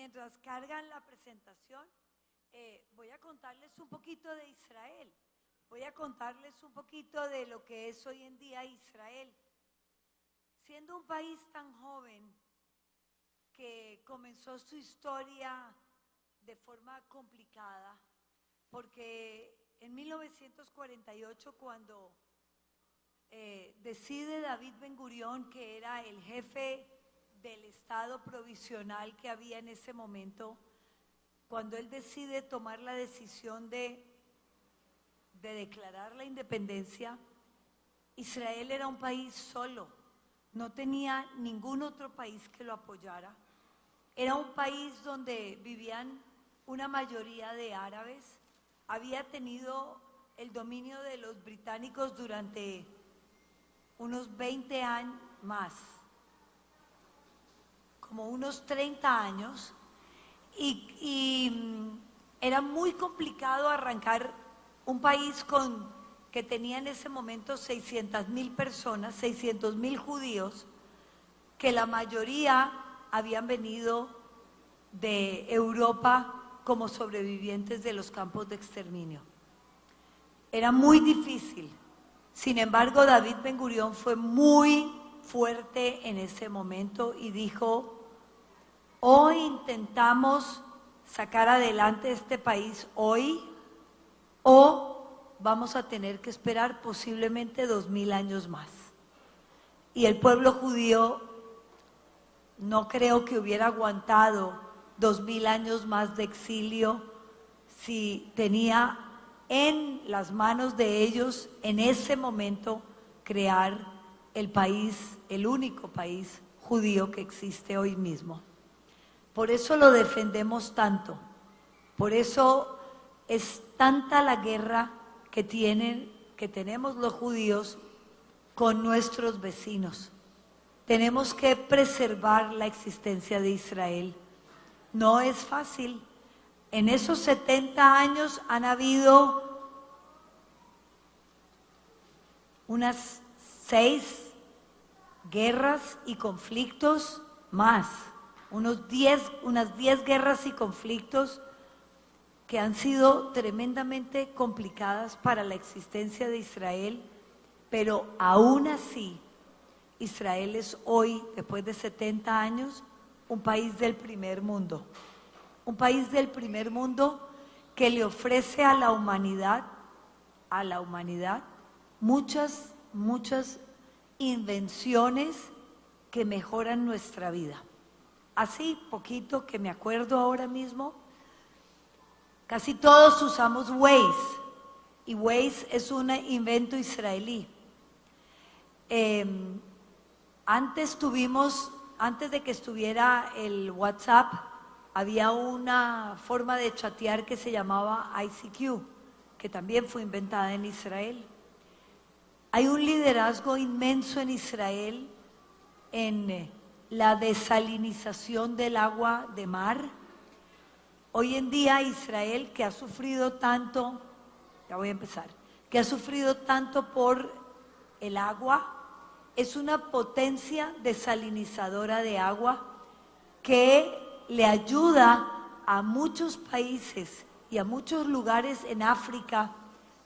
mientras cargan la presentación, voy a contarles un poquito de Israel. Voy a contarles un poquito de lo que es hoy en día Israel. Siendo un país tan joven que comenzó su historia de forma complicada, porque en 1948, cuando decide David Ben Gurión, que era el jefe del Estado provisional que había en ese momento, cuando él decide tomar la decisión de declarar la independencia, Israel era un país solo, no tenía ningún otro país que lo apoyara. Era un país donde vivían una mayoría de árabes, había tenido el dominio de los británicos durante unos 20 años más, como unos 30 años, y era muy complicado arrancar un país que tenía en ese momento 600,000 personas, 600,000 judíos, que la mayoría habían venido de Europa como sobrevivientes de los campos de exterminio. Era muy difícil. Sin embargo, David Ben Gurión fue muy fuerte en ese momento y dijo: hoy intentamos sacar adelante este país hoy, o vamos a tener que esperar posiblemente 2000 años más. Y el pueblo judío no creo que hubiera aguantado 2000 años más de exilio si tenía en las manos de ellos en ese momento crear el país, el único país judío que existe hoy mismo. Por eso lo defendemos tanto, por eso es tanta la guerra que tenemos los judíos con nuestros vecinos. Tenemos que preservar la existencia de Israel. No es fácil. En esos 70 años han habido unas 6 guerras y conflictos más, unas 10 guerras y conflictos que han sido tremendamente complicadas para la existencia de Israel, pero aún así Israel es hoy, después de 70 años, un país del primer mundo. Un país del primer mundo que le ofrece a la humanidad muchas invenciones que mejoran nuestra vida. Así, poquito que me acuerdo ahora mismo, casi todos usamos Waze, y Waze es un invento israelí. Antes de que estuviera el WhatsApp, había una forma de chatear que se llamaba ICQ, que también fue inventada en Israel. Hay un liderazgo inmenso en Israel en la desalinización del agua de mar. Hoy en día Israel, que ha sufrido tanto, que ha sufrido tanto por el agua, es una potencia desalinizadora de agua que le ayuda a muchos países y a muchos lugares en África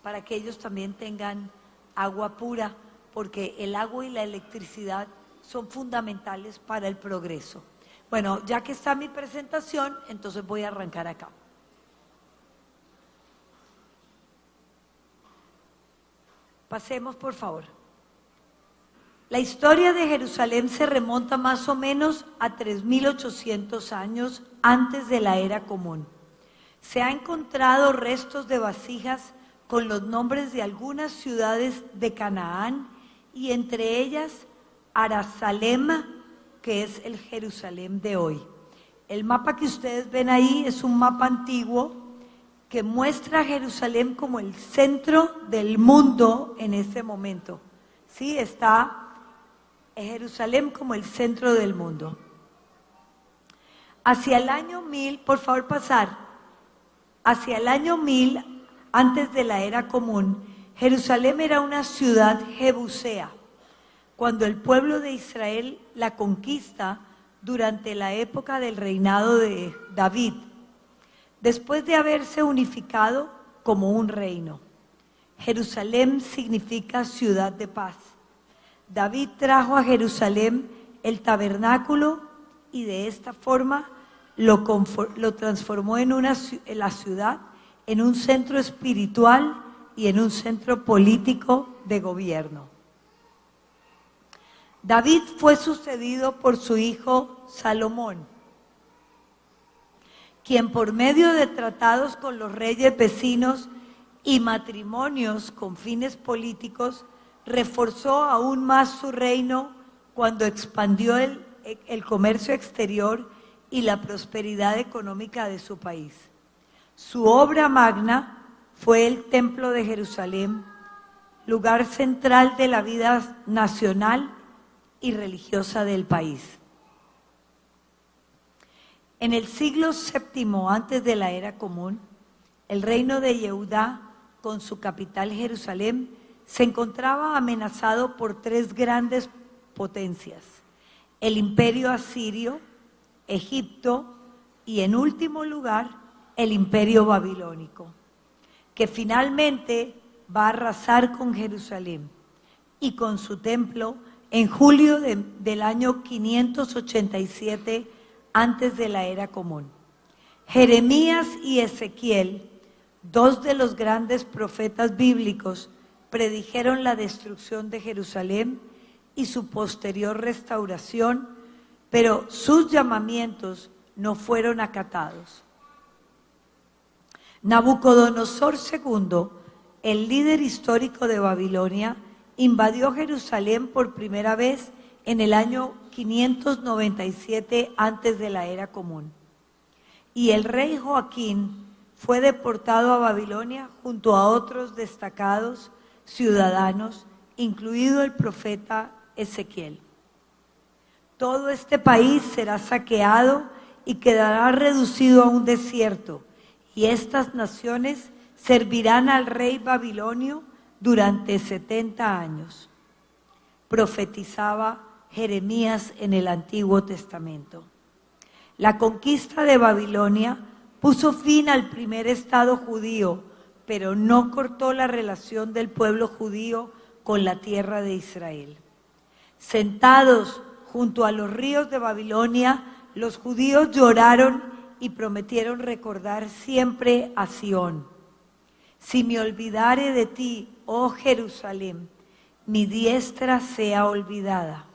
para que ellos también tengan agua pura, porque el agua y la electricidad son fundamentales para el progreso. Bueno, ya que está mi presentación, entonces voy a arrancar acá. Pasemos, por favor. La historia de Jerusalén se remonta más o menos a 3.800 años antes de la era común. Se han encontrado restos de vasijas con los nombres de algunas ciudades de Canaán y entre ellas Arasalem, que es el Jerusalén de hoy. El mapa que ustedes ven ahí es un mapa antiguo que muestra a Jerusalén como el centro del mundo en ese momento. Sí, está Jerusalén como el centro del mundo. Hacia el año 1000, por favor pasar, hacia el año 1000, antes de la era común, Jerusalén era una ciudad jebusea. Cuando el pueblo de Israel la conquista, durante la época del reinado de David, después de haberse unificado como un reino. Jerusalén significa ciudad de paz. David trajo a Jerusalén el tabernáculo y de esta forma lo transformó en la ciudad en un centro espiritual y en un centro político de gobierno. David fue sucedido por su hijo Salomón, quien por medio de tratados con los reyes vecinos y matrimonios con fines políticos, reforzó aún más su reino cuando expandió el comercio exterior y la prosperidad económica de su país. Su obra magna fue el Templo de Jerusalén, lugar central de la vida nacional y religiosa del país. En el siglo VII antes de la era común, el reino de Yehudá, con su capital Jerusalén, se encontraba amenazado por tres grandes potencias: el imperio asirio, Egipto y, en último lugar, el imperio babilónico, que finalmente va a arrasar con Jerusalén y con su templo en julio del año 587 antes de la era común. Jeremías y Ezequiel, dos de los grandes profetas bíblicos, predijeron la destrucción de Jerusalén y su posterior restauración, pero sus llamamientos no fueron acatados. Nabucodonosor II, el líder histórico de Babilonia, invadió Jerusalén por primera vez en el año 597 antes de la era común. Y el rey Joaquín fue deportado a Babilonia junto a otros destacados ciudadanos, incluido el profeta Ezequiel. Todo este país será saqueado y quedará reducido a un desierto, y estas naciones servirán al rey babilonio durante 70 años. Profetizaba Jeremías en el Antiguo Testamento. La conquista de Babilonia puso fin al primer estado judío, pero no cortó la relación del pueblo judío con la tierra de Israel. Sentados junto a los ríos de Babilonia, los judíos lloraron y prometieron recordar siempre a Sión. Si me olvidare de ti, oh Jerusalén, mi diestra sea olvidada.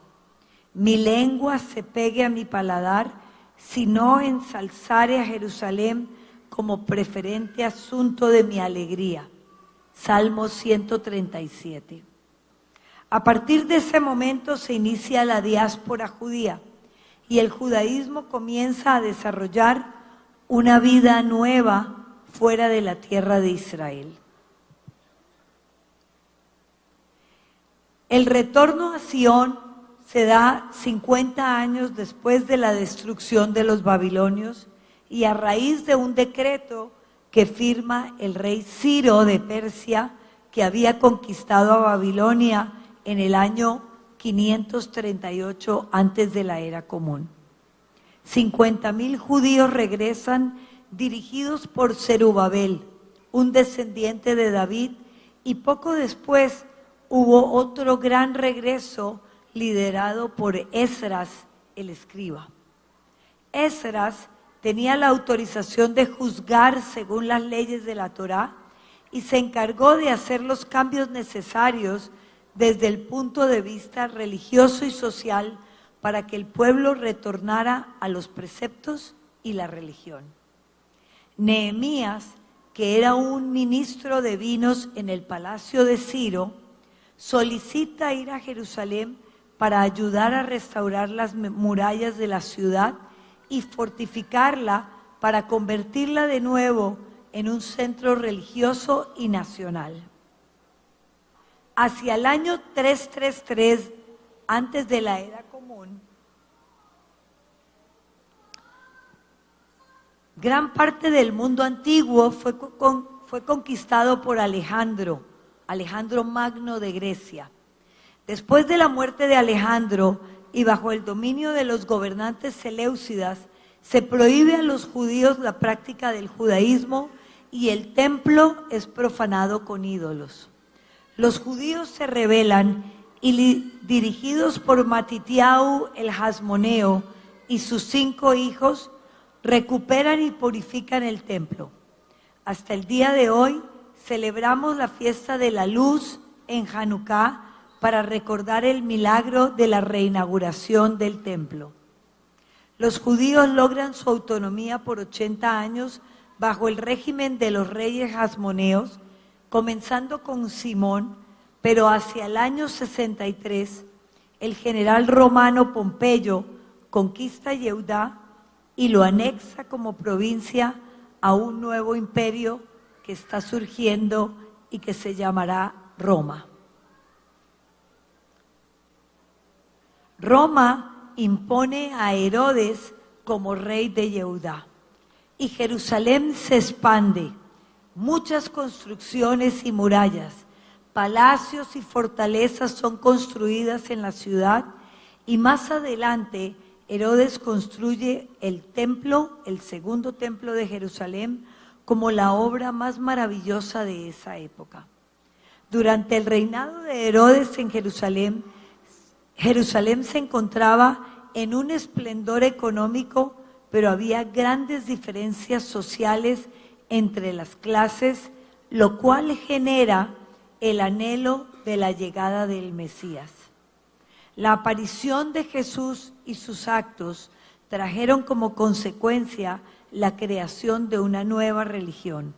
Mi lengua se pegue a mi paladar, si no ensalzare a Jerusalén como preferente asunto de mi alegría. Salmo 137. A partir de ese momento se inicia la diáspora judía y el judaísmo comienza a desarrollar una vida nueva fuera de la tierra de Israel. El retorno a Sión se da 50 años después de la destrucción de los babilonios y a raíz de un decreto que firma el rey Ciro de Persia, que había conquistado a Babilonia en el año 538 antes de la era común. 50,000 judíos regresan dirigidos por Zerubabel, un descendiente de David, y poco después hubo otro gran regreso liderado por Esdras, el escriba. Esdras tenía la autorización de juzgar según las leyes de la Torá y se encargó de hacer los cambios necesarios desde el punto de vista religioso y social para que el pueblo retornara a los preceptos y la religión. Nehemías, que era un ministro de vinos en el palacio de Ciro, solicita ir a Jerusalén para ayudar a restaurar las murallas de la ciudad y fortificarla para convertirla de nuevo en un centro religioso y nacional. Hacia el año 333, antes de la era común, gran parte del mundo antiguo fue conquistado por Alejandro Magno de Grecia. Después de la muerte de Alejandro, y bajo el dominio de los gobernantes seleucidas, se prohíbe a los judíos la práctica del judaísmo y el templo es profanado con ídolos. Los judíos se rebelan y dirigidos por Matitiau el Hasmoneo y sus 5 hijos, recuperan y purifican el templo. Hasta el día de hoy celebramos la fiesta de la luz en Hanukkah para recordar el milagro de la reinauguración del templo. Los judíos logran su autonomía por 80 años bajo el régimen de los reyes hasmoneos, comenzando con Simón, pero hacia el año 63, el general romano Pompeyo conquista Yehudá y lo anexa como provincia a un nuevo imperio que está surgiendo y que se llamará Roma. Roma impone a Herodes como rey de Yehudá y Jerusalén se expande. Muchas construcciones y murallas, palacios y fortalezas son construidas en la ciudad y más adelante Herodes construye el templo, el segundo templo de Jerusalén, como la obra más maravillosa de esa época. Durante el reinado de Herodes en Jerusalén, Jerusalén se encontraba en un esplendor económico, pero había grandes diferencias sociales entre las clases, lo cual genera el anhelo de la llegada del Mesías. La aparición de Jesús y sus actos trajeron como consecuencia la creación de una nueva religión,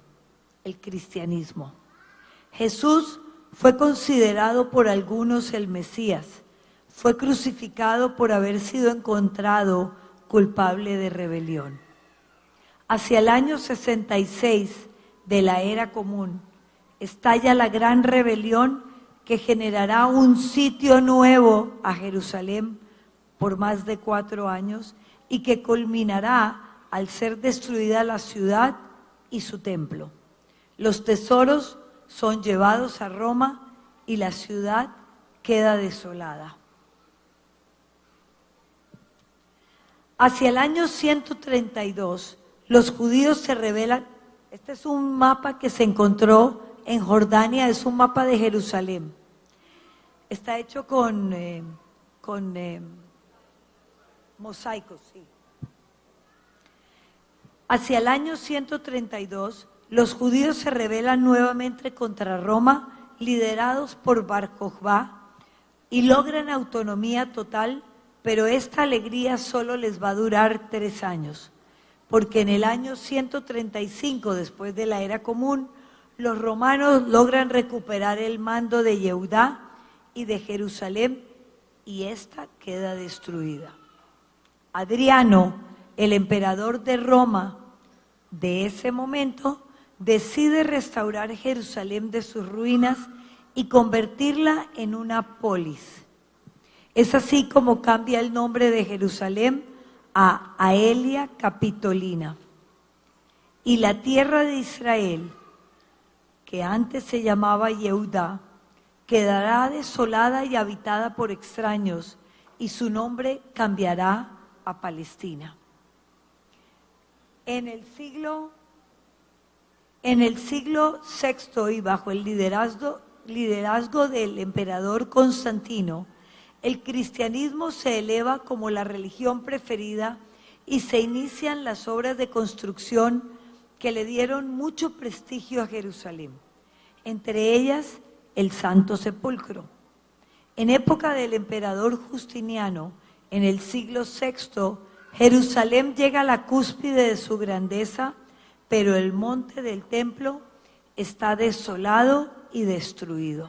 el cristianismo. Jesús fue considerado por algunos el Mesías. Fue crucificado por haber sido encontrado culpable de rebelión. Hacia el año 66 de la era común, estalla la gran rebelión que generará un sitio nuevo a Jerusalén por más de 4 años y que culminará al ser destruida la ciudad y su templo. Los tesoros son llevados a Roma y la ciudad queda desolada. Hacia el año 132, los judíos se rebelan. Este es un mapa que se encontró en Jordania, es un mapa de Jerusalén. Está hecho con mosaicos, sí. Hacia el año 132, los judíos se rebelan nuevamente contra Roma, liderados por Bar Kokhba, y logran autonomía total, pero esta alegría solo les va a durar 3 años, porque en el año 135, después de la era común, los romanos logran recuperar el mando de Yehudá y de Jerusalén, y esta queda destruida. Adriano, el emperador de Roma de ese momento, decide restaurar Jerusalén de sus ruinas y convertirla en una polis. Es así como cambia el nombre de Jerusalén a Aelia Capitolina. Y la tierra de Israel, que antes se llamaba Yehudá, quedará desolada y habitada por extraños, y su nombre cambiará a Palestina. En el siglo VI y bajo el liderazgo del emperador Constantino, el cristianismo se eleva como la religión preferida y se inician las obras de construcción que le dieron mucho prestigio a Jerusalén, entre ellas el Santo Sepulcro. En época del emperador Justiniano, en el siglo VI, Jerusalén llega a la cúspide de su grandeza, pero el monte del templo está desolado y destruido.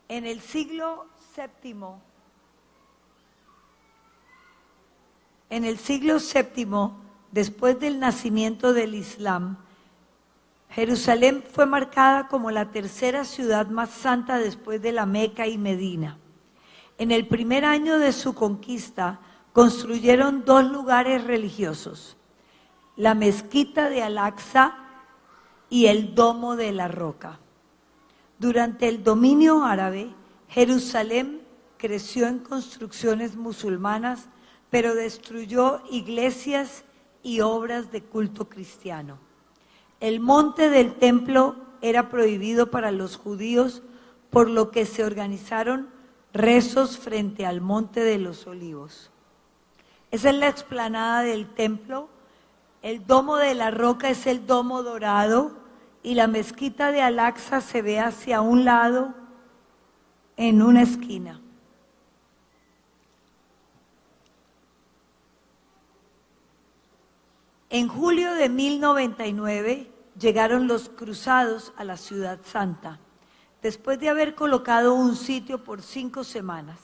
En el siglo VII, después del nacimiento del Islam, Jerusalén fue marcada como la tercera ciudad más santa después de la Meca y Medina. En el primer año de su conquista, construyeron 2 lugares religiosos, la mezquita de Al-Aqsa y el Domo de la Roca. Durante el dominio árabe, Jerusalén creció en construcciones musulmanas, pero destruyó iglesias y obras de culto cristiano. El monte del templo era prohibido para los judíos, por lo que se organizaron rezos frente al monte de los olivos. Esa es la explanada del templo. El domo de la roca es el domo dorado y la mezquita de Al-Aqsa se ve hacia un lado en una esquina. En julio de 1099 llegaron los cruzados a la Ciudad Santa, después de haber colocado un sitio por 5 semanas.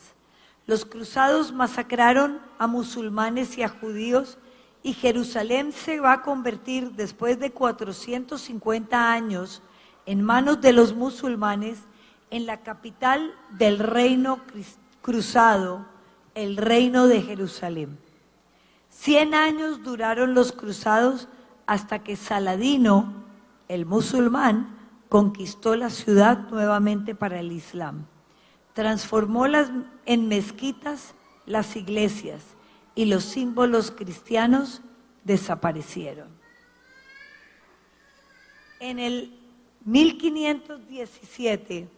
Los cruzados masacraron a musulmanes y a judíos, y Jerusalén se va a convertir, después de 450 años, en manos de los musulmanes, en la capital del reino cruzado, el reino de Jerusalén. 100 años duraron los cruzados hasta que Saladino, el musulmán, conquistó la ciudad nuevamente para el Islam. Transformó en mezquitas las iglesias y los símbolos cristianos desaparecieron. En el 1517,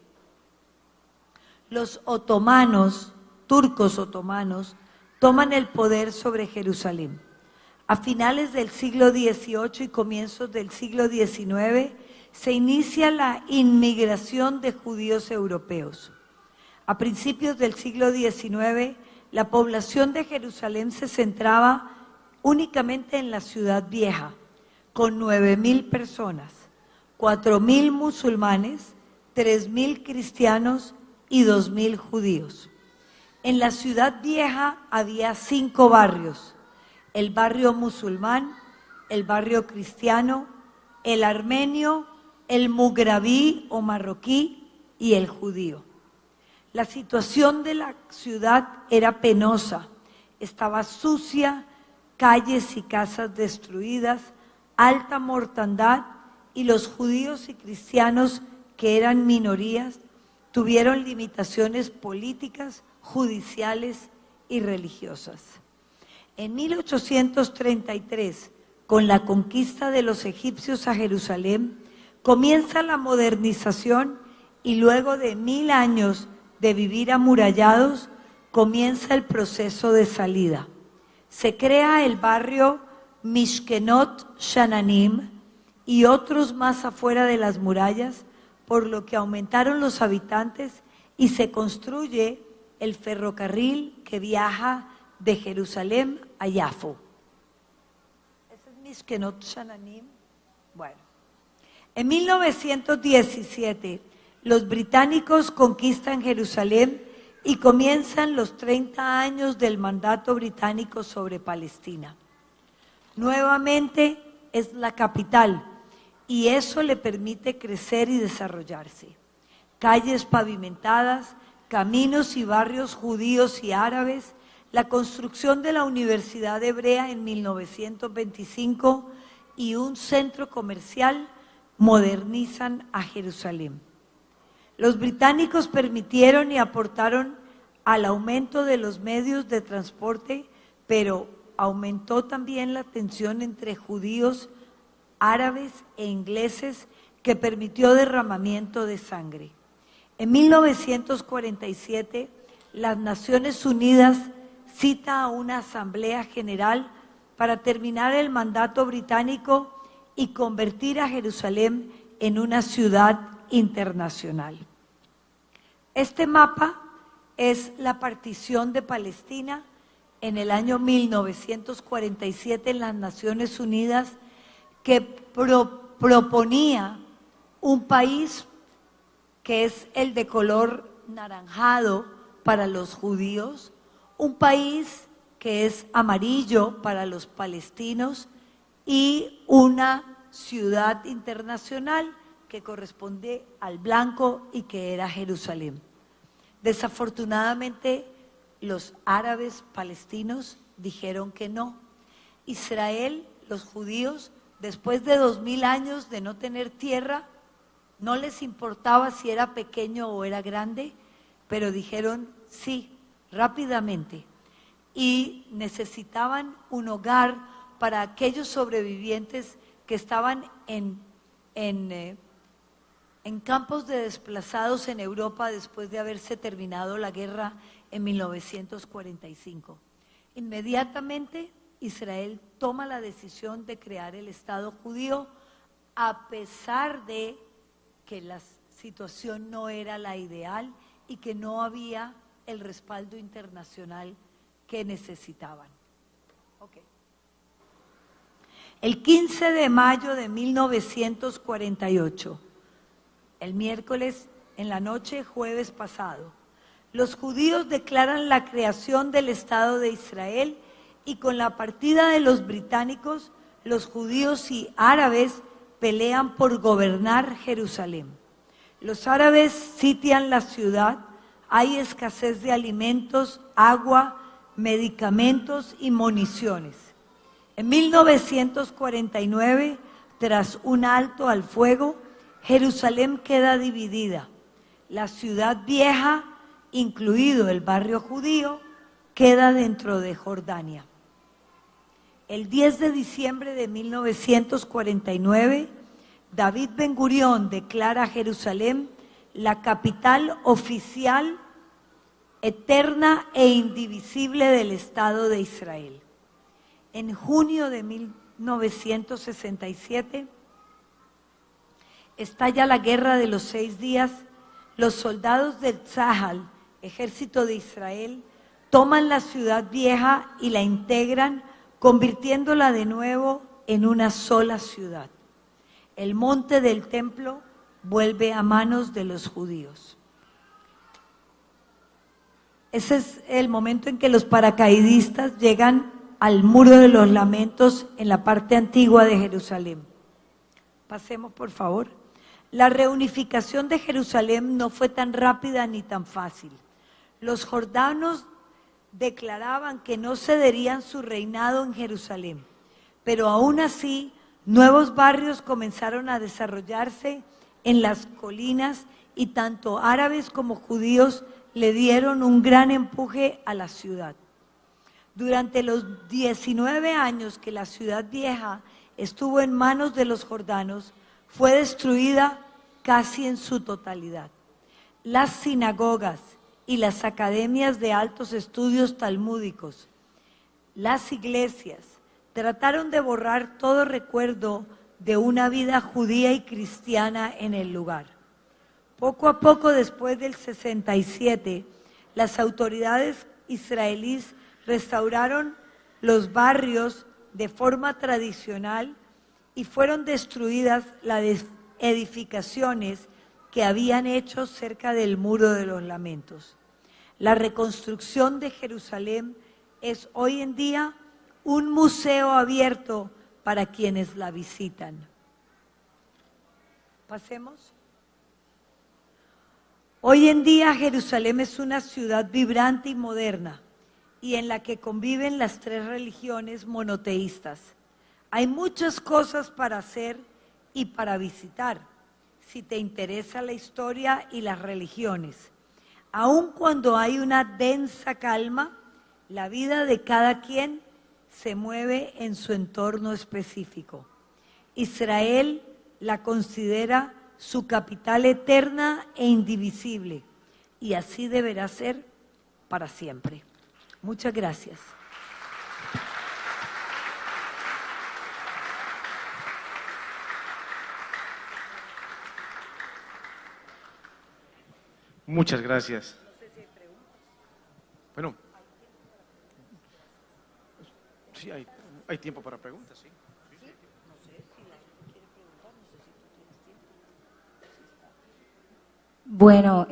los otomanos, turcos otomanos, toman el poder sobre Jerusalén. A finales del siglo XVIII y comienzos del siglo XIX se inicia la inmigración de judíos europeos. A principios del siglo XIX, la población de Jerusalén se centraba únicamente en la ciudad vieja, con 9.000 personas, 4.000 musulmanes, 3.000 cristianos y 2.000 judíos. En la ciudad vieja había 5 barrios: el barrio musulmán, el barrio cristiano, el armenio, el mugrabí o marroquí y el judío. La situación de la ciudad era penosa, estaba sucia, calles y casas destruidas, alta mortandad, y los judíos y cristianos, que eran minorías, tuvieron limitaciones políticas, judiciales y religiosas. En 1833, con la conquista de los egipcios a Jerusalén, comienza la modernización, y luego de 1000 años de vivir amurallados, comienza el proceso de salida. Se crea el barrio Mishkenot Shananim y otros más afuera de las murallas, por lo que aumentaron los habitantes y se construye el ferrocarril que viaja de Jerusalén a Yafo. ¿Ese es Mishkenot Shananim? Bueno. En 1917, los británicos conquistan Jerusalén y comienzan los 30 años del mandato británico sobre Palestina. Nuevamente es la capital, y eso le permite crecer y desarrollarse. Calles pavimentadas, caminos y barrios judíos y árabes, la construcción de la Universidad Hebrea en 1925 y un centro comercial modernizan a Jerusalén. Los británicos permitieron y aportaron al aumento de los medios de transporte, pero aumentó también la tensión entre judíos, árabes e ingleses, que permitió derramamiento de sangre. En 1947, las Naciones Unidas cita a una asamblea general para terminar el mandato británico y convertir a Jerusalén en una ciudad internacional. Este mapa es la partición de Palestina en el año 1947 en las Naciones Unidas, que proponía un país que es el de color naranjado para los judíos, un país que es amarillo para los palestinos y una ciudad internacional que corresponde al blanco y que era Jerusalén. Desafortunadamente, los árabes palestinos dijeron que no. Israel, los judíos, después de 2000 años de no tener tierra, no les importaba si era pequeño o era grande, pero dijeron sí, rápidamente y necesitaban un hogar para aquellos sobrevivientes que estaban en campos de desplazados en Europa después de haberse terminado la guerra en 1945. Inmediatamente Israel toma la decisión de crear el Estado judío, a pesar de que la situación no era la ideal y que no había el respaldo internacional que necesitaban. Okay. El 15 de mayo de 1948, el miércoles en la noche, jueves pasado, los judíos declaran la creación del Estado de Israel y con la partida de los británicos, los judíos y árabes pelean por gobernar Jerusalén. Los árabes sitian la ciudad, hay escasez de alimentos, agua, medicamentos y municiones. En 1949, tras un alto al fuego, Jerusalén queda dividida. La ciudad vieja, incluido el barrio judío, queda dentro de Jordania. El 10 de diciembre de 1949, David Ben-Gurión declara Jerusalén la capital oficial, eterna e indivisible del Estado de Israel. En junio de 1967, estalla la Guerra de los 6 días. Los soldados del Tzahal, ejército de Israel, toman la ciudad vieja y la integran, convirtiéndola de nuevo en una sola ciudad. El monte del templo vuelve a manos de los judíos. Ese es el momento en que los paracaidistas llegan al Muro de los Lamentos en la parte antigua de Jerusalén. Pasemos, por favor. La reunificación de Jerusalén no fue tan rápida ni tan fácil. Los jordanos declaraban que no cederían su reinado en Jerusalén, pero aún así nuevos barrios comenzaron a desarrollarse en las colinas y tanto árabes como judíos le dieron un gran empuje a la ciudad. Durante los 19 años que la ciudad vieja estuvo en manos de los jordanos, fue destruida casi en su totalidad. Las sinagogas y las academias de altos estudios talmúdicos, las iglesias, trataron de borrar todo recuerdo de una vida judía y cristiana en el lugar. Poco a poco, después del 67, las autoridades israelíes restauraron los barrios de forma tradicional y fueron destruidas las edificaciones que habían hecho cerca del Muro de los Lamentos. La reconstrucción de Jerusalén es hoy en día un museo abierto para quienes la visitan. Pasemos. Hoy en día Jerusalén es una ciudad vibrante y moderna y en la que conviven las 3 religiones monoteístas. Hay muchas cosas para hacer y para visitar, si te interesa la historia y las religiones. Aun cuando hay una densa calma, la vida de cada quien se mueve en su entorno específico. Israel la considera su capital eterna e indivisible, y así deberá ser para siempre. Muchas gracias. Muchas gracias. Bueno, sí, hay tiempo para preguntas, sí. Bueno,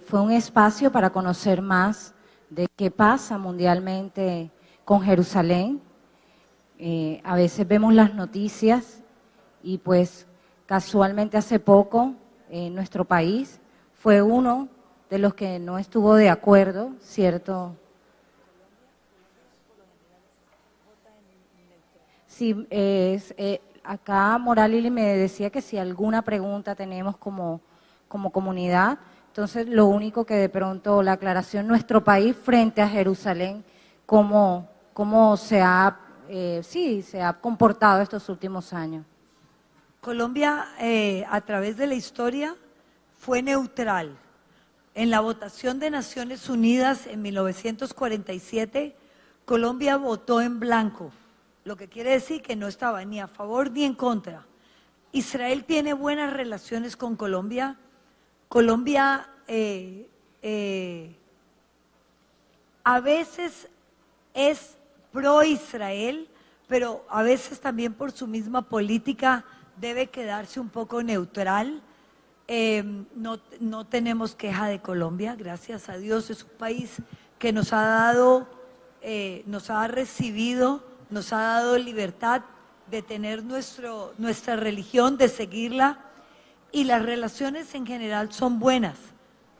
fue un espacio para conocer más de qué pasa mundialmente con Jerusalén. A veces vemos las noticias y pues casualmente hace poco nuestro país fue uno de los que no estuvo de acuerdo, ¿cierto? Sí, acá Moral Lili me decía que si alguna pregunta tenemos como comunidad, Entonces, lo único que de pronto la aclaración, nuestro país frente a Jerusalén, cómo se ha, se ha comportado estos últimos años. Colombia, a través de la historia, fue neutral. En la votación de Naciones Unidas en 1947, Colombia votó en blanco, lo que quiere decir que no estaba ni a favor ni en contra. Israel tiene buenas relaciones con Colombia. Colombia a veces es pro-Israel, pero a veces también por su misma política debe quedarse un poco neutral. No tenemos queja de Colombia, gracias a Dios. Es un país que nos ha dado, nos ha recibido, nos ha dado libertad de tener nuestra religión, de seguirla, y las relaciones en general son buenas,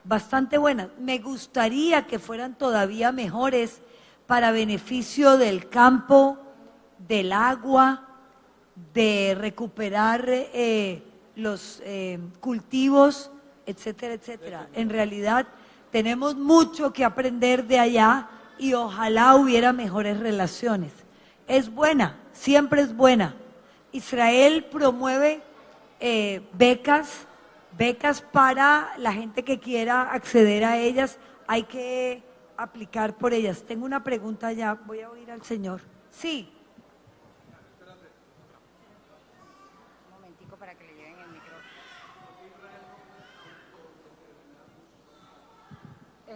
bastante buenas. Me gustaría que fueran todavía mejores para beneficio del campo, del agua, de recuperar los cultivos, etcétera, etcétera. En realidad tenemos mucho que aprender de allá y ojalá hubiera mejores relaciones. Es buena, siempre es buena. Israel promueve becas para la gente que quiera acceder a ellas. Hay que aplicar por ellas. Tengo una pregunta ya, voy a oír al señor. Sí. Un momentico para que le lleven el micrófono.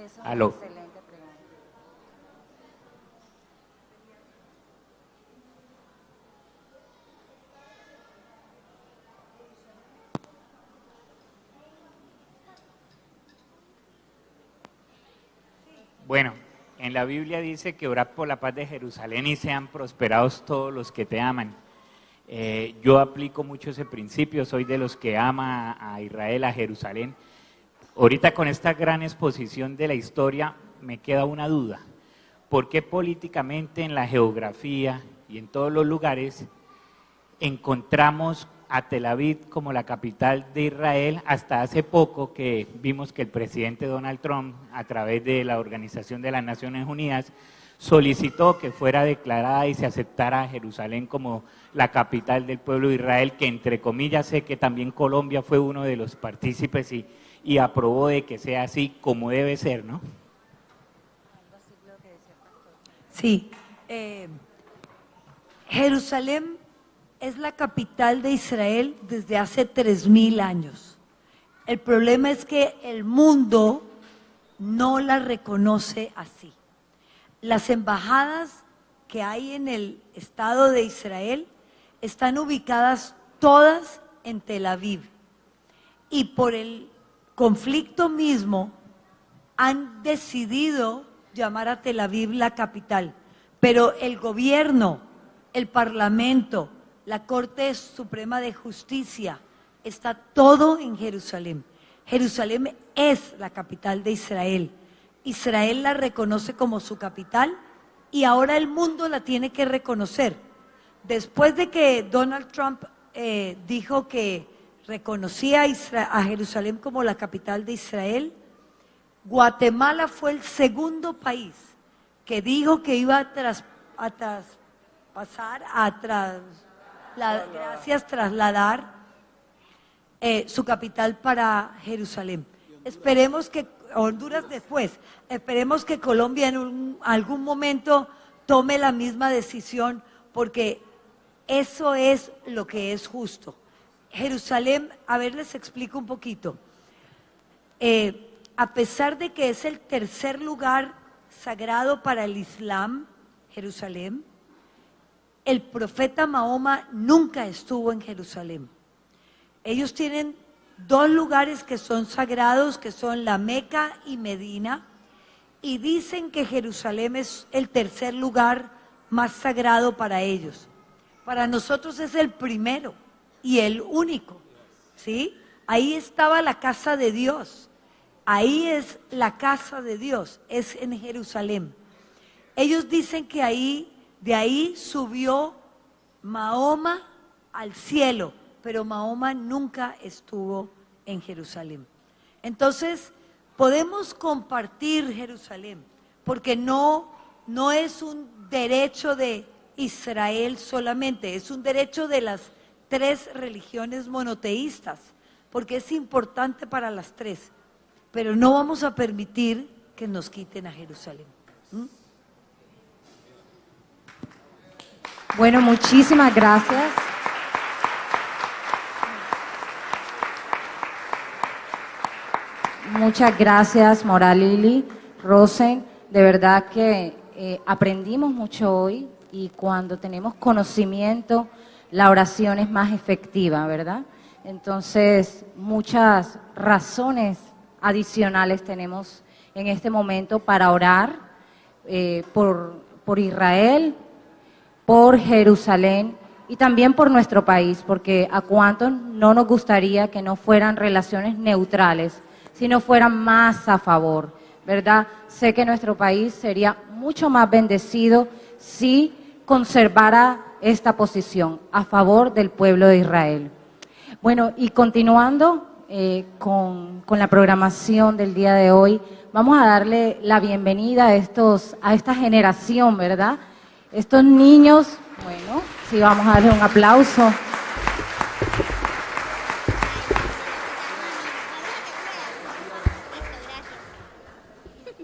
Es una Aló. excelente pregunta. Bueno, en la Biblia dice que orad por la paz de Jerusalén y sean prosperados todos los que te aman. Yo aplico mucho ese principio, soy de los que ama a Israel, a Jerusalén. Ahorita con esta gran exposición de la historia me queda una duda. ¿Por qué políticamente en la geografía y en todos los lugares encontramos a Tel Aviv como la capital de Israel hasta hace poco que vimos que el presidente Donald Trump, a través de la Organización de las Naciones Unidas, solicitó que fuera declarada y se aceptara a Jerusalén como la capital del pueblo de Israel, que entre comillas sé que también Colombia fue uno de los partícipes y aprobó de que sea así como debe ser, ¿no? Sí, Jerusalén es la capital de Israel desde hace 3000 años. El problema es que el mundo no la reconoce así. Las embajadas que hay en el Estado de Israel están ubicadas todas en Tel Aviv. Y por el conflicto mismo han decidido llamar a Tel Aviv la capital. Pero el gobierno, el parlamento, la Corte Suprema de Justicia, está todo en Jerusalén. Jerusalén es la capital de Israel. Israel la reconoce como su capital y ahora el mundo la tiene que reconocer. Después de que Donald Trump dijo que reconocía a Jerusalén como la capital de Israel, Guatemala fue el segundo país que dijo que iba a trasladar su capital para Jerusalén. Esperemos que Honduras después, esperemos que Colombia en algún momento tome la misma decisión, porque eso es lo que es justo. Jerusalén, a ver, les explico un poquito. A pesar de que es el tercer lugar sagrado para el Islam, Jerusalén, el profeta Mahoma nunca estuvo en Jerusalén. Ellos tienen dos lugares que son sagrados, que son la Meca y Medina, y dicen que Jerusalén es el tercer lugar más sagrado para ellos. Para nosotros es el primero y el único, ¿sí? Ahí estaba la casa de Dios, ahí es la casa de Dios, es en Jerusalén. Ellos dicen que de ahí subió Mahoma al cielo, pero Mahoma nunca estuvo en Jerusalén. Entonces, Podemos compartir Jerusalén, porque no es un derecho de Israel solamente, es un derecho de las 3 religiones monoteístas, porque es importante para las 3, pero no vamos a permitir que nos quiten a Jerusalén. Bueno, muchísimas gracias. Muchas gracias, Moral Lili, Rosen. De verdad que aprendimos mucho hoy y cuando tenemos conocimiento, la oración es más efectiva, ¿verdad? Entonces, muchas razones adicionales tenemos en este momento para orar por Israel, por Jerusalén y también por nuestro país, porque a cuántos no nos gustaría que no fueran relaciones neutrales, sino fueran más a favor, ¿verdad? Sé que nuestro país sería mucho más bendecido si conservara esta posición a favor del pueblo de Israel. Bueno, y continuando con la programación del día de hoy, vamos a darle la bienvenida a esta generación, ¿verdad? Estos niños, bueno, sí, vamos a darle un aplauso.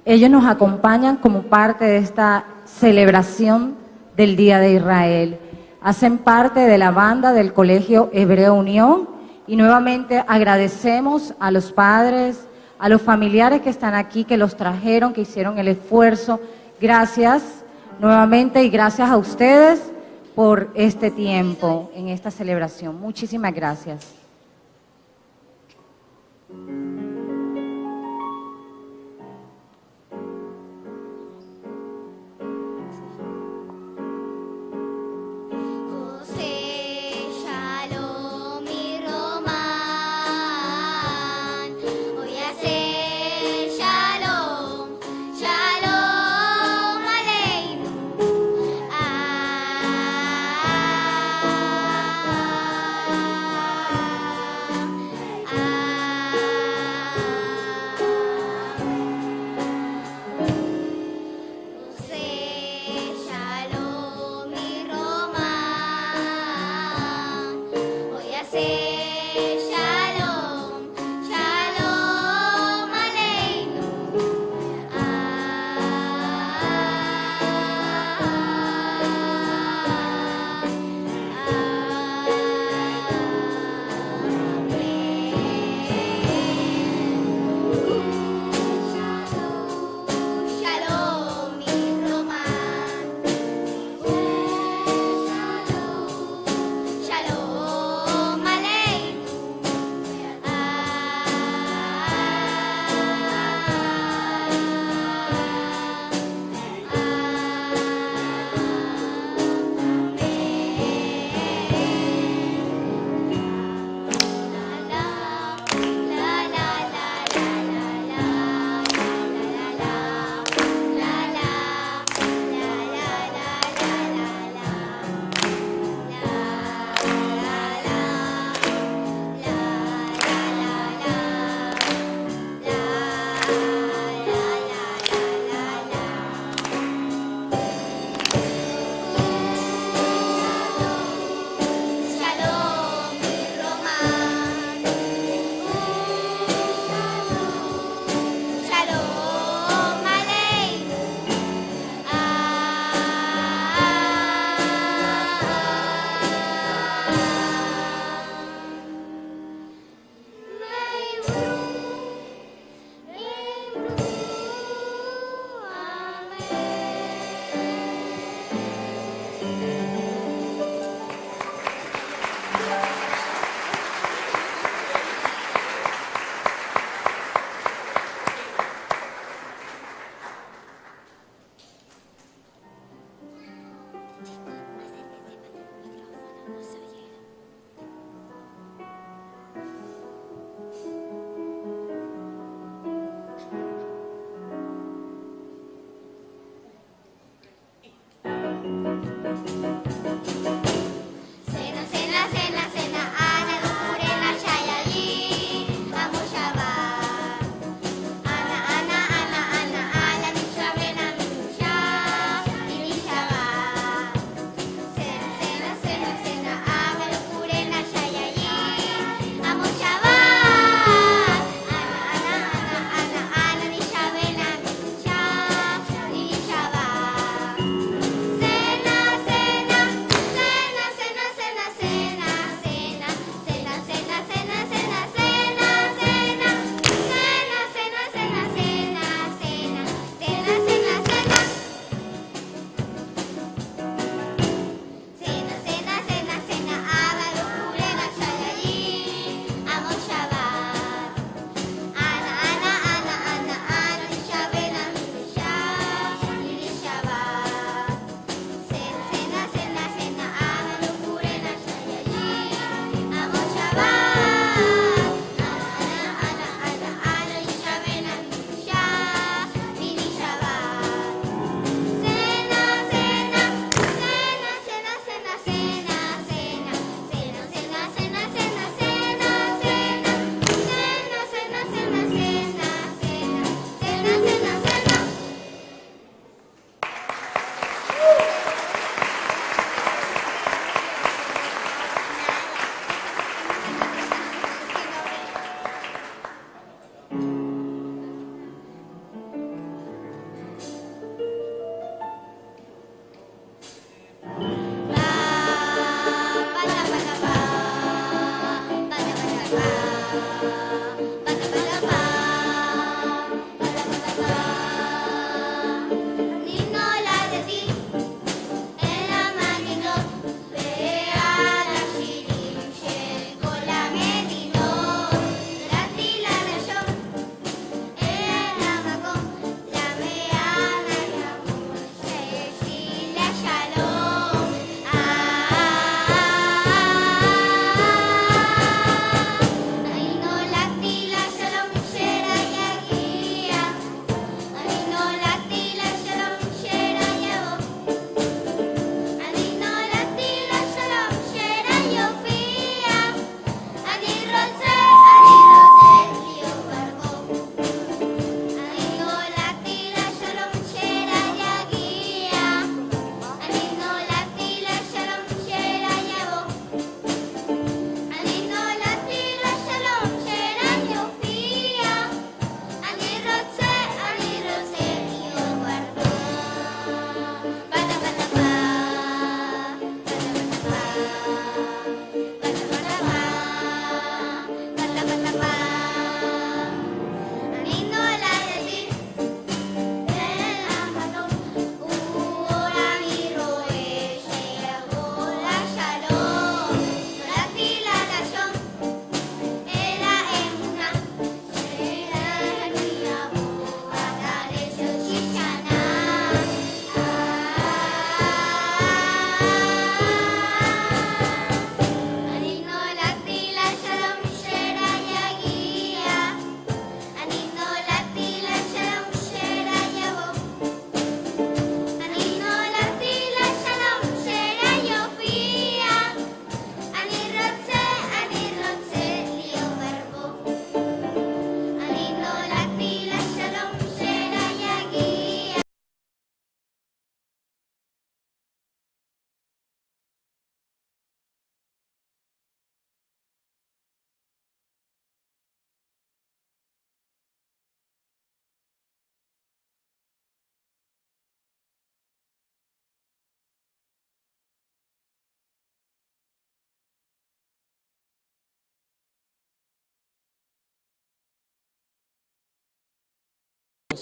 Ellos nos acompañan como parte de esta celebración del Día de Israel. Hacen parte de la banda del Colegio Hebreo Unión y nuevamente agradecemos a los padres, a los familiares que están aquí, que los trajeron, que hicieron el esfuerzo. Gracias nuevamente y gracias a ustedes por este tiempo en esta celebración. Muchísimas gracias.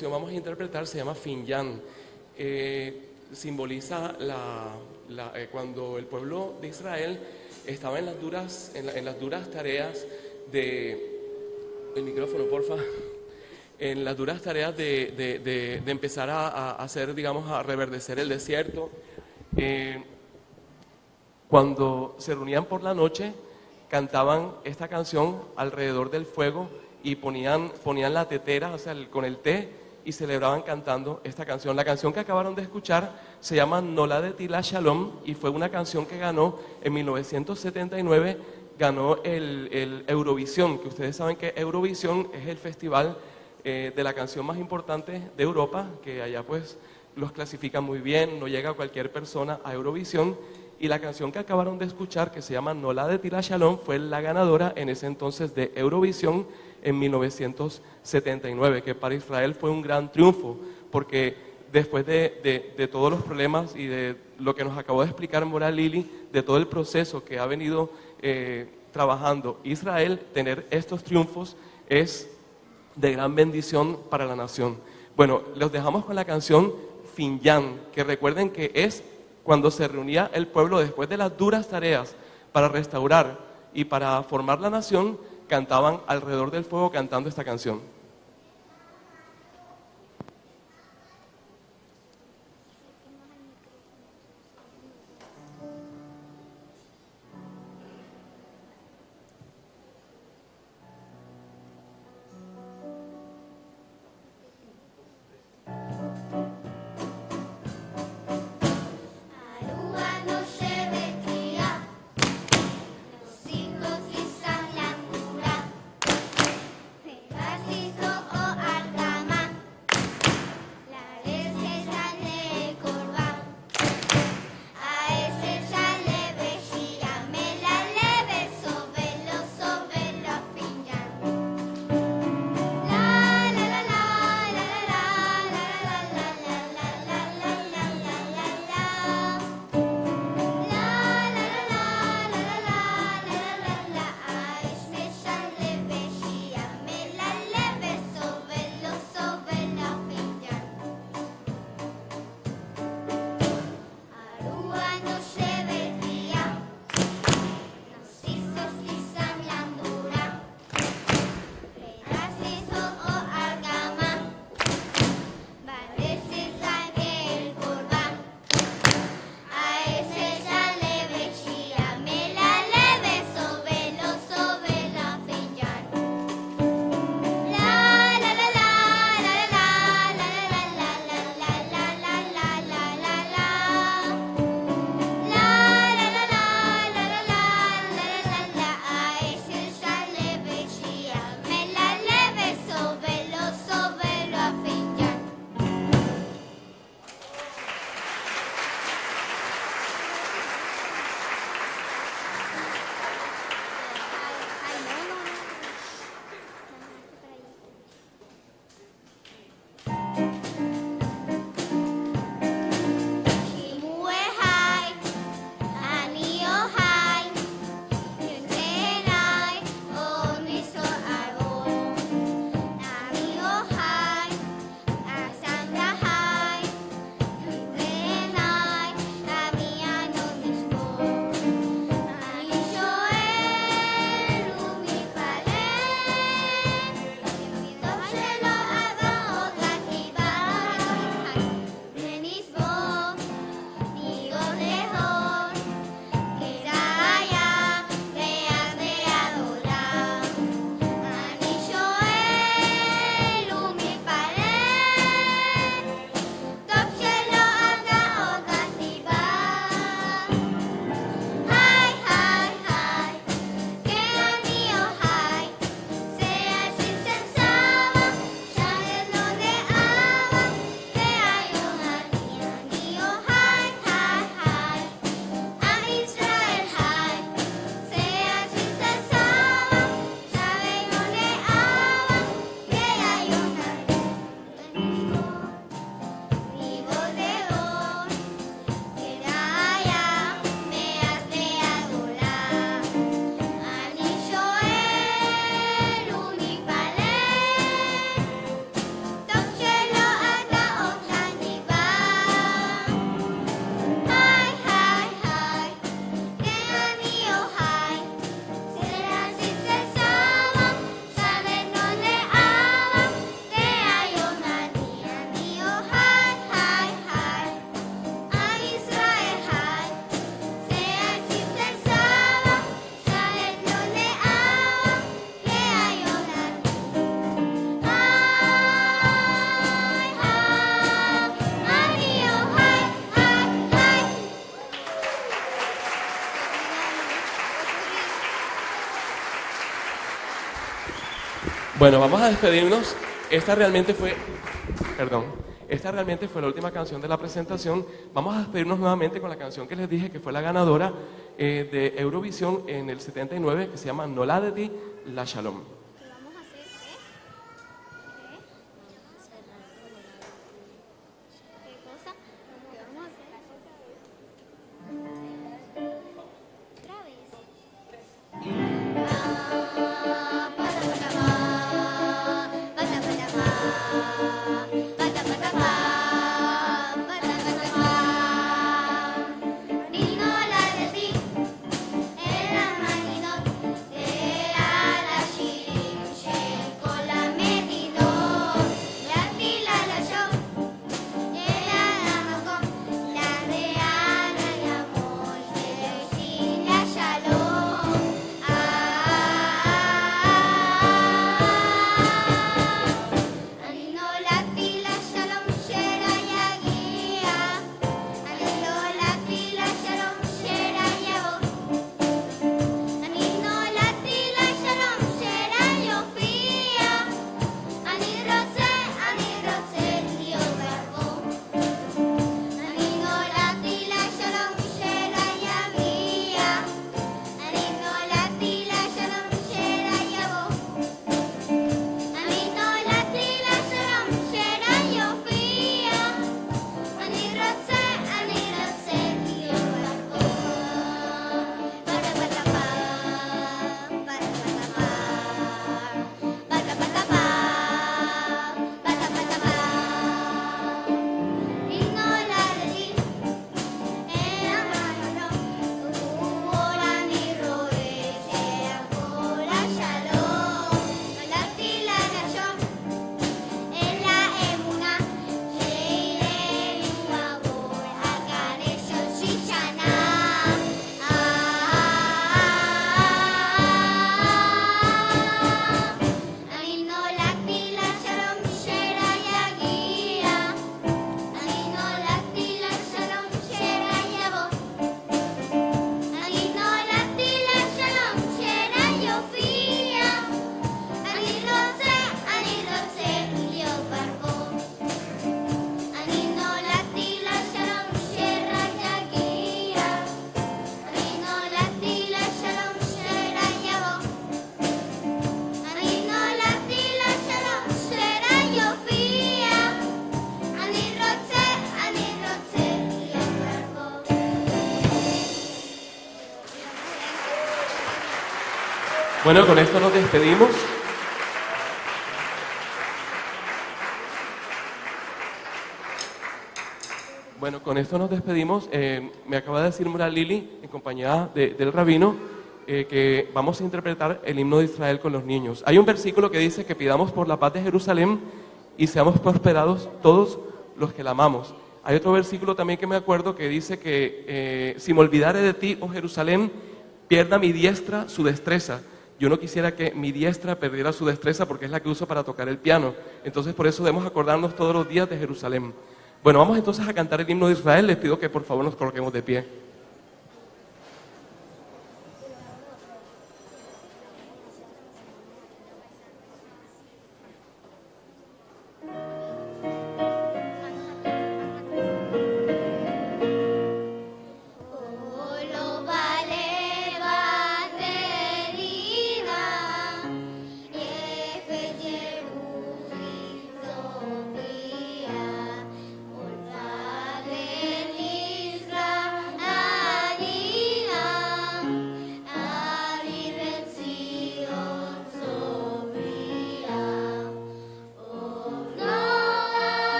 canción vamos a interpretar se llama Finyan. Simboliza cuando el pueblo de Israel estaba en las duras tareas de... El micrófono, porfa. En las duras tareas de empezar a hacer, digamos, a reverdecer el desierto. Cuando se reunían por la noche, cantaban esta canción alrededor del fuego y ponían la tetera, o sea, con el té, y celebraban cantando esta canción. La canción que acabaron de escuchar se llama Noladeti la Shalom y fue una canción que ganó en 1979, ganó el Eurovisión, que ustedes saben que Eurovisión es el festival de la canción más importante de Europa, que allá pues los clasifican muy bien, no llega cualquier persona a Eurovisión, y la canción que acabaron de escuchar, que se llama Noladeti la Shalom, fue la ganadora en ese entonces de Eurovisión en 1979, que para Israel fue un gran triunfo, porque después de todos los problemas y de lo que nos acabó de explicar Moral Lili, de todo el proceso que ha venido trabajando Israel, tener estos triunfos es de gran bendición para la nación. Bueno, los dejamos con la canción Finyan, que recuerden que es cuando se reunía el pueblo después de las duras tareas para restaurar y para formar la nación, cantaban alrededor del fuego cantando esta canción. Así Bueno, vamos a despedirnos. Esta realmente fue la última canción de la presentación. Vamos a despedirnos nuevamente con la canción que les dije que fue la ganadora de Eurovisión en el 79, que se llama Noladeti la Shalom. Bueno, con esto nos despedimos. Bueno, con esto nos despedimos. Me acaba de decir Mura Lili, en compañía del rabino, que vamos a interpretar el himno de Israel con los niños. Hay un versículo que dice que pidamos por la paz de Jerusalén y seamos prosperados todos los que la amamos. Hay otro versículo también que me acuerdo que dice que si me olvidare de ti, oh Jerusalén, pierda mi diestra su destreza. Yo no quisiera que mi diestra perdiera su destreza porque es la que uso para tocar el piano. Entonces por eso debemos acordarnos todos los días de Jerusalén. Bueno, vamos entonces a cantar el himno de Israel. Les pido que por favor nos coloquemos de pie.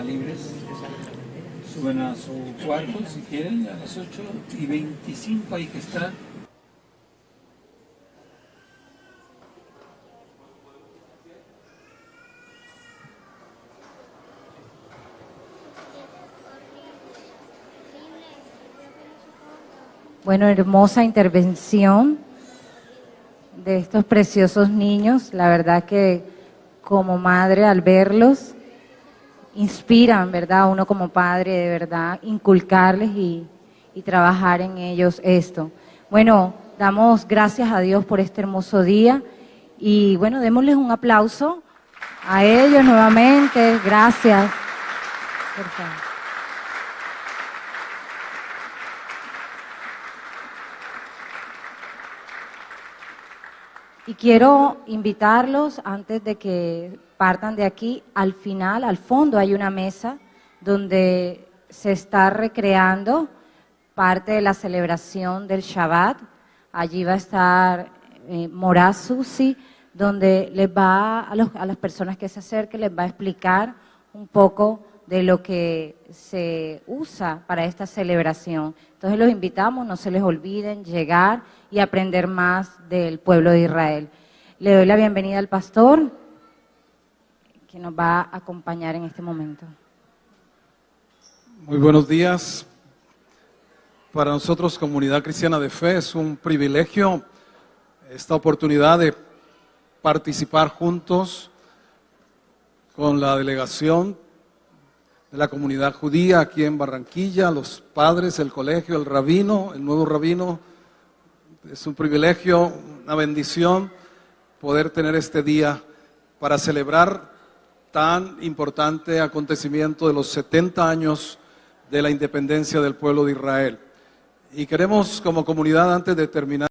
Libres, suben a su cuarto si quieren, a las 8:25 hay que estar. Bueno, hermosa intervención de estos preciosos niños. La verdad que como madre al verlos inspiran, ¿verdad? Uno como padre de verdad inculcarles y trabajar en ellos esto. Bueno, damos gracias a Dios por este hermoso día y bueno, démosles un aplauso a ellos nuevamente. Gracias. Por favor. Y quiero invitarlos, antes de que partan de aquí, al final, al fondo hay una mesa donde se está recreando parte de la celebración del Shabbat. Allí va a estar Morá Susi, donde les va a las personas que se acerquen, les va a explicar un poco de lo que se usa para esta celebración. Entonces los invitamos, no se les olviden llegar y aprender más del pueblo de Israel. Le doy la bienvenida al pastor que nos va a acompañar en este momento. Muy buenos días. Para nosotros, Comunidad Cristiana de Fe, es un privilegio esta oportunidad de participar juntos con la delegación de la comunidad judía aquí en Barranquilla, los padres, el colegio, el rabino, el nuevo rabino. Es un privilegio, una bendición poder tener este día para celebrar tan importante acontecimiento de los 70 años de la independencia del pueblo de Israel. Y queremos como comunidad, antes de terminar